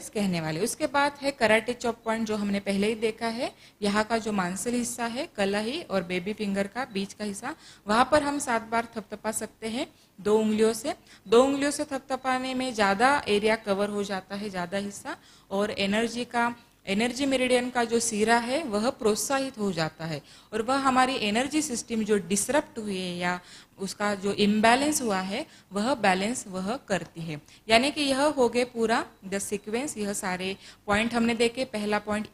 Phrase कहने वाले। उसके बाद है कराटे चॉप पॉइंट, जो हमने पहले ही देखा है। यहाँ का जो मांसल हिस्सा है, कलाई और बेबी फिंगर का बीच का हिस्सा, वहाँ पर हम 7 बार थपथपा सकते हैं 2 उंगलियों से। 2 उंगलियों से थपथपाने में ज़्यादा एरिया कवर हो जाता है, ज़्यादा हिस्सा, और एनर्जी मेरिडियन का जो सिरा है वह प्रोत्साहित हो जाता है, और वह हमारी एनर्जी सिस्टम जो डिसरप्ट हुई है या उसका जो इम्बैलेंस हुआ है वह बैलेंस वह करती है। यानी कि यह हो गए पूरा द सीक्वेंस। यह सारे पॉइंट हमने देखे। पहला पॉइंट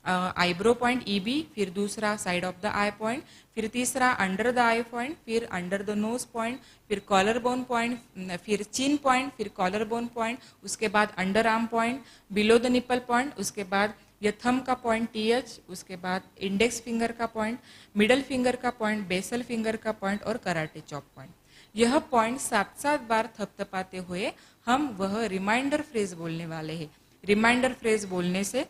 आईब्रो पॉइंट ईबी, फिर दूसरा side of the I point, फिर तीसरा अंडर द आई पॉइंट, फिर अंडर द नोज पॉइंट, फिर कॉलर बोन पॉइंट, फिर चिन पॉइंट, फिर कॉलर बोन पॉइंट, उसके बाद under arm point, below the nipple point, उसके बाद यह थंब का पॉइंट टीएच, उसके बाद इंडेक्स फिंगर का पॉइंट, मिडल फिंगर का पॉइंट, बेसल फिंगर का पॉइंट और कराटे चॉप पॉइंट। यह पॉइंट 7-7 बार थपथपाते हुए हम वह रिमाइंडर फ्रेज बोलने वाले हैं। रिमाइंडर फ्रेज बोलने से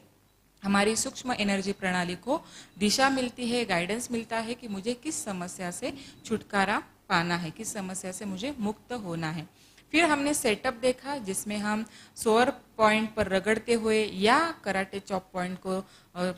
हमारी सूक्ष्म एनर्जी प्रणाली को दिशा मिलती है, गाइडेंस मिलता है कि मुझे किस समस्या से छुटकारा पाना है, किस समस्या से मुझे मुक्त होना है। फिर हमने सेटअप देखा, जिसमें हम सोअर पॉइंट पर रगड़ते हुए या कराटे चॉप पॉइंट को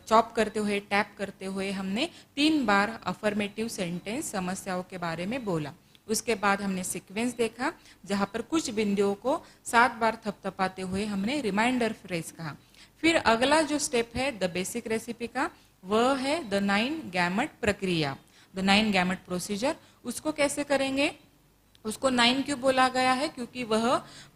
चॉप करते हुए, टैप करते हुए हमने 3 बार अफर्मेटिव सेंटेंस समस्याओं के बारे में बोला। उसके बाद हमने सीक्वेंस देखा, जहाँ पर कुछ बिंदुओं को 7 बार थपथपाते हुए हमने रिमाइंडर फ्रेज कहा। फिर अगला जो स्टेप है द बेसिक रेसिपी का, वह है द 9 गैमेट प्रक्रिया, द 9 गैमेट प्रोसीजर। उसको कैसे करेंगे? उसको 9 क्यों बोला गया है? क्योंकि वह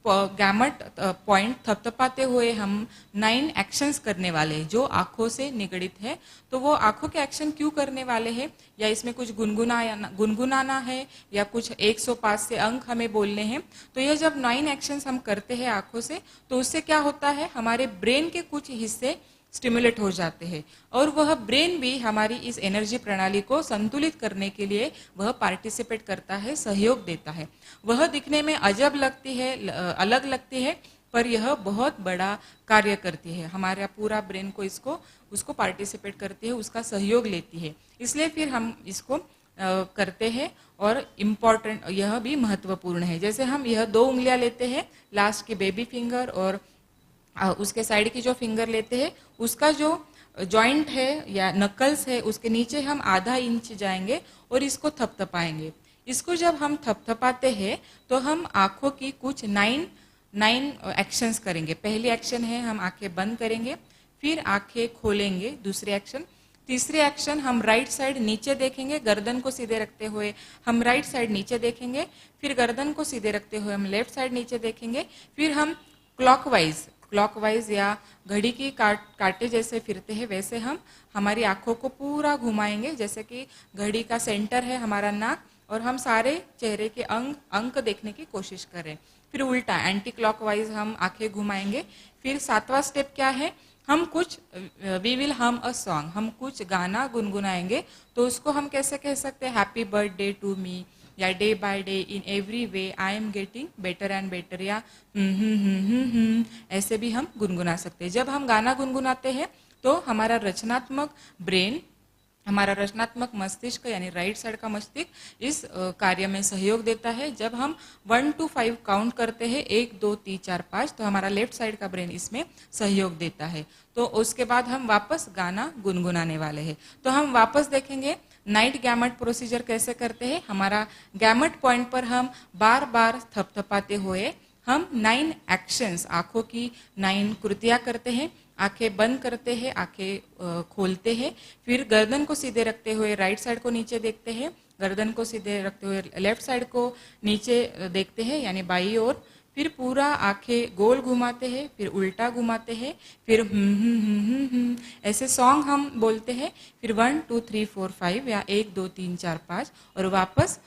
गैमेट पॉइंट थपथपाते हुए हम 9 एक्शंस करने वाले हैं जो आंखों से निगड़ित है। तो वो आंखों के एक्शन क्यों करने वाले हैं, या इसमें कुछ गुनगुनाना है या कुछ 105 से अंक हमें बोलने हैं। तो यह जब 9 एक्शंस हम करते हैं आंखों से, तो उससे क्या होता है, हमारे ब्रेन के कुछ हिस्से स्टिमुलेट हो जाते हैं, और वह ब्रेन भी हमारी इस एनर्जी प्रणाली को संतुलित करने के लिए वह पार्टिसिपेट करता है, सहयोग देता है। वह दिखने में अजब लगती है, अलग लगती है, पर यह बहुत बड़ा कार्य करती है। हमारा पूरा ब्रेन को उसको पार्टिसिपेट करती है, उसका सहयोग लेती है। इसलिए फिर हम इसको करते हैं, और इम्पॉर्टेंट, यह भी महत्वपूर्ण है। जैसे हम यह 2 उंगलियां लेते हैं, लास्ट की बेबी फिंगर और उसके साइड की जो फिंगर लेते हैं, उसका जो जॉइंट है या नकल्स है, उसके नीचे हम आधा इंच जाएंगे और इसको थपथपाएंगे। इसको जब हम थपथपाते हैं तो हम आंखों की कुछ 9 एक्शंस करेंगे। पहली एक्शन है हम आंखें बंद करेंगे, फिर आंखें खोलेंगे, दूसरी एक्शन। तीसरी एक्शन हम राइट साइड नीचे देखेंगे, गर्दन को सीधे रखते हुए हम राइट साइड नीचे देखेंगे, फिर गर्दन को सीधे रखते हुए हम लेफ्ट साइड नीचे देखेंगे, फिर हम क्लॉकवाइज या घड़ी की कांटे जैसे फिरते हैं वैसे हम हमारी आंखों को पूरा घुमाएंगे, जैसे कि घड़ी का सेंटर है हमारा नाक, और हम सारे चेहरे के अंक देखने की कोशिश करें। फिर उल्टा एंटी क्लॉकवाइज हम आंखें घुमाएंगे। फिर 7वां स्टेप क्या है, हम कुछ वी विल हम अ सॉन्ग, हम कुछ गाना गुनगुनाएंगे। तो उसको हम कैसे कह सकते हैं, हैप्पी बर्थडे टू मी, या day by day in every way I am getting better and better, या ऐसे भी हम गुनगुना सकते हैं। जब हम गाना गुनगुनाते हैं तो हमारा रचनात्मक ब्रेन, हमारा रचनात्मक मस्तिष्क यानी राइट साइड का मस्तिष्क इस कार्य में सहयोग देता है। जब हम 1 to 5 काउंट करते हैं, 1 2 3 4 5, तो हमारा लेफ्ट साइड का ब्रेन इसमें सहयोग देता है। तो उसके बाद हम वापस गाना गुनगुनाने वाले हैं। तो हम वापस देखेंगे 9 गैमेट प्रोसीजर कैसे करते हैं। हमारा गैमेट पॉइंट पर हम बार बार थपथपाते हुए हम 9 एक्शंस, आंखों की 9 कृतियां करते हैं। आंखें बंद करते हैं, आंखें खोलते हैं, फिर गर्दन को सीधे रखते हुए राइट साइड को नीचे देखते हैं, गर्दन को सीधे रखते हुए लेफ्ट साइड को नीचे देखते हैं यानी बाई ओर, फिर पूरा आंखें गोल घुमाते हैं, फिर उल्टा घुमाते हैं, फिर ऐसे सॉन्ग हम बोलते हैं। फिर 1 2 3 4 5 या 1 2 3 4 5 और वापस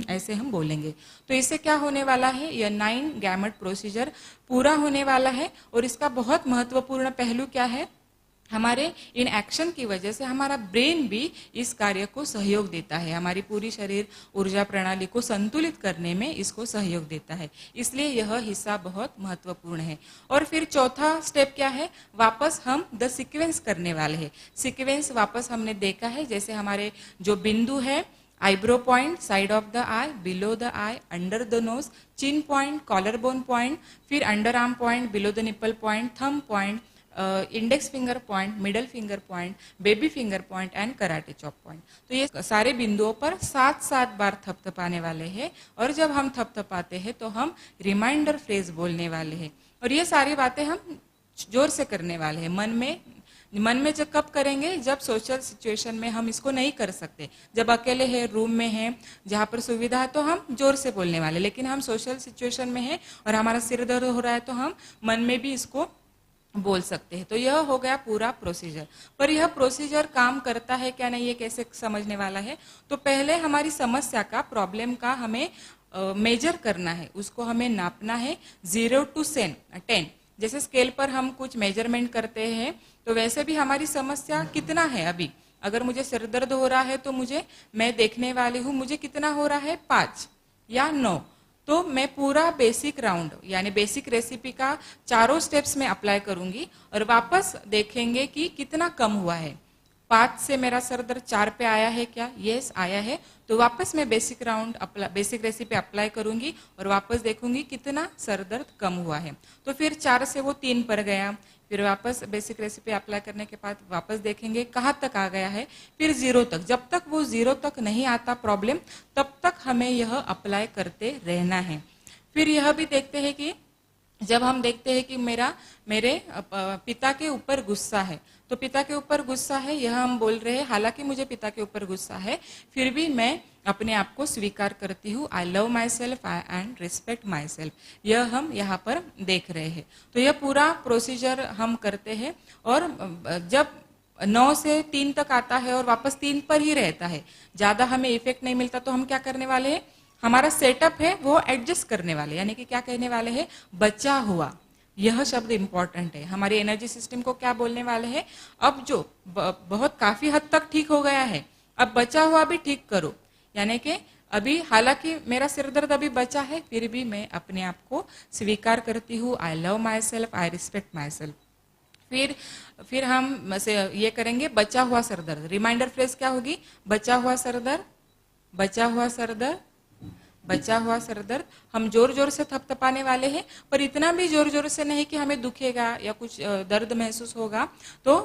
ऐसे हम बोलेंगे। तो इससे क्या होने वाला है, यह 9 गैमेट प्रोसीजर पूरा होने वाला है। और इसका बहुत महत्वपूर्ण पहलू क्या है, हमारे इन एक्शन की वजह से हमारा ब्रेन भी इस कार्य को सहयोग देता है, हमारी पूरी शरीर ऊर्जा प्रणाली को संतुलित करने में इसको सहयोग देता है। इसलिए यह हिस्सा बहुत महत्वपूर्ण है। और फिर चौथा स्टेप क्या है, वापस हम द सीक्वेंस करने वाले हैं। सीक्वेंस वापस हमने देखा है, जैसे हमारे जो बिंदु है eyebrow point, side of the eye, below the eye, under the nose, chin point, collarbone point, फिर underarm point, below the nipple point, thumb point, index finger point, middle finger point, baby finger point and karate chop point. तो ये सारे बिंदुओं पर 7-7 बार थपथपाने वाले हैं और जब हम थपथपाते हैं तो हम रिमाइंडर फ्रेज बोलने वाले हैं और ये सारी बातें हम जोर से करने वाले हैं। मन में जब कब करेंगे, जब सोशल सिचुएशन में हम इसको नहीं कर सकते, जब अकेले हैं, रूम में हैं, जहाँ पर सुविधा है तो हम जोर से बोलने वाले, लेकिन हम सोशल सिचुएशन में हैं और हमारा सिर दर्द हो रहा है तो हम मन में भी इसको बोल सकते हैं। तो यह हो गया पूरा प्रोसीजर। पर यह प्रोसीजर काम करता है क्या नहीं, ये कैसे समझने वाला है। तो पहले हमारी समस्या का, प्रॉब्लम का हमें मेजर करना है, उसको हमें नापना है 0 to 10। जैसे स्केल पर हम कुछ मेजरमेंट करते हैं तो वैसे भी हमारी समस्या कितना है। अभी अगर मुझे सिर दर्द हो रहा है तो मैं देखने वाली हूँ, मुझे कितना हो रहा है, 5 या 9। तो मैं पूरा बेसिक राउंड यानी बेसिक रेसिपी का चारों स्टेप्स में अप्लाई करूंगी और वापस देखेंगे कि कितना कम हुआ है। 5 से मेरा सर दर्द 4 पे आया है क्या, यस आया है, तो वापस मैं बेसिक रेसिपी अप्लाई करूंगी और वापस देखूंगी कितना सर दर्द कम हुआ है। तो फिर 4 से वो 3 पर गया, फिर वापस बेसिक रेसिपी अप्लाई करने के बाद वापस देखेंगे कहाँ तक आ गया है, फिर 0 तक। जब तक वो 0 तक नहीं आता प्रॉब्लम, तब तक हमें यह अप्लाई करते रहना है। फिर यह भी देखते हैं कि जब हम देखते हैं कि मेरे पिता के ऊपर गुस्सा है, तो पिता के ऊपर गुस्सा है, यह हम बोल रहे हैं हालांकि मुझे पिता के ऊपर गुस्सा है, फिर भी मैं अपने आप को स्वीकार करती हूँ। I love my self and respect my self, यह हम यहाँ पर देख रहे हैं। तो यह पूरा प्रोसीजर हम करते हैं और जब 9 से 3 तक आता है और वापस 3 पर ही रहता है, ज्यादा हमें इफेक्ट नहीं मिलता, तो हम क्या करने वाले हैं, हमारा सेटअप है वो एडजस्ट करने वाले, यानी कि क्या कहने वाले हैं, बचा हुआ। यह शब्द इंपॉर्टेंट है। हमारे एनर्जी सिस्टम को क्या बोलने वाले हैं, अब जो बहुत काफी हद तक ठीक हो गया है, अब बचा हुआ भी ठीक करो। यानी कि अभी हालांकि मेरा सिर दर्द अभी बचा है, फिर भी मैं अपने आप को स्वीकार करती हूँ। I love my self, I respect my self. फिर हम ये करेंगे बचा हुआ सर दर्द। रिमाइंडर फ्रेज क्या होगी, बचा हुआ सर दर्द, बचा हुआ सर दर्द, बचा हुआ सर दर्द। हम जोर जोर से थपथपाने वाले हैं, पर इतना भी जोर जोर से नहीं कि हमें दुखेगा या कुछ दर्द महसूस होगा, तो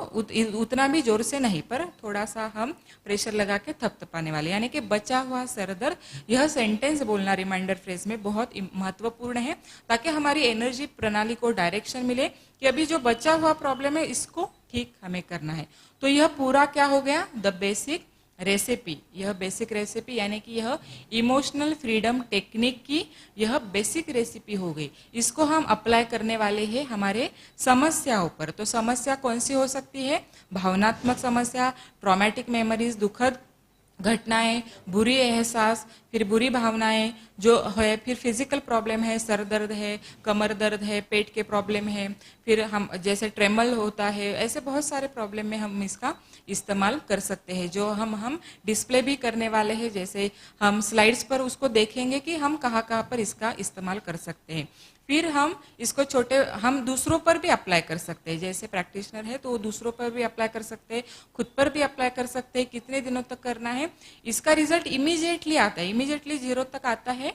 उतना भी जोर से नहीं, पर थोड़ा सा हम प्रेशर लगा के थपथपाने वाले, यानी कि बचा हुआ सर दर्द। यह सेंटेंस बोलना रिमाइंडर फ्रेज में बहुत महत्वपूर्ण है, ताकि हमारी एनर्जी प्रणाली को डायरेक्शन मिले कि अभी जो बचा हुआ प्रॉब्लम है इसको ठीक हमें करना है। तो यह पूरा क्या हो गया, द बेसिक रेसिपी। यह बेसिक रेसिपी यानी कि यह इमोशनल फ्रीडम टेक्निक की यह बेसिक रेसिपी हो गई। इसको हम अप्लाई करने वाले हैं हमारे समस्याओं पर। तो समस्या कौन सी हो सकती है, भावनात्मक समस्या, ट्रॉमेटिक मेमोरीज, दुखद घटनाएं, बुरी एहसास, फिर बुरी भावनाएं जो है, फिर फिजिकल प्रॉब्लम है, सर दर्द है, कमर दर्द है, पेट के प्रॉब्लम है, फिर हम जैसे ट्रेमल होता है, ऐसे बहुत सारे प्रॉब्लम में हम इसका इस्तेमाल कर सकते हैं, जो हम डिस्प्ले भी करने वाले हैं। जैसे हम स्लाइड्स पर उसको देखेंगे कि हम कहाँ पर इसका इस्तेमाल कर सकते हैं। फिर हम इसको हम दूसरों पर भी अप्लाई कर सकते हैं। जैसे प्रैक्टिशनर है तो वो दूसरों पर भी अप्लाई कर सकते हैं, खुद पर भी अप्लाई कर सकते हैं। कितने दिनों तक करना है, इसका रिजल्ट इमीडिएटली आता है, इमीडिएटली 0 तक आता है,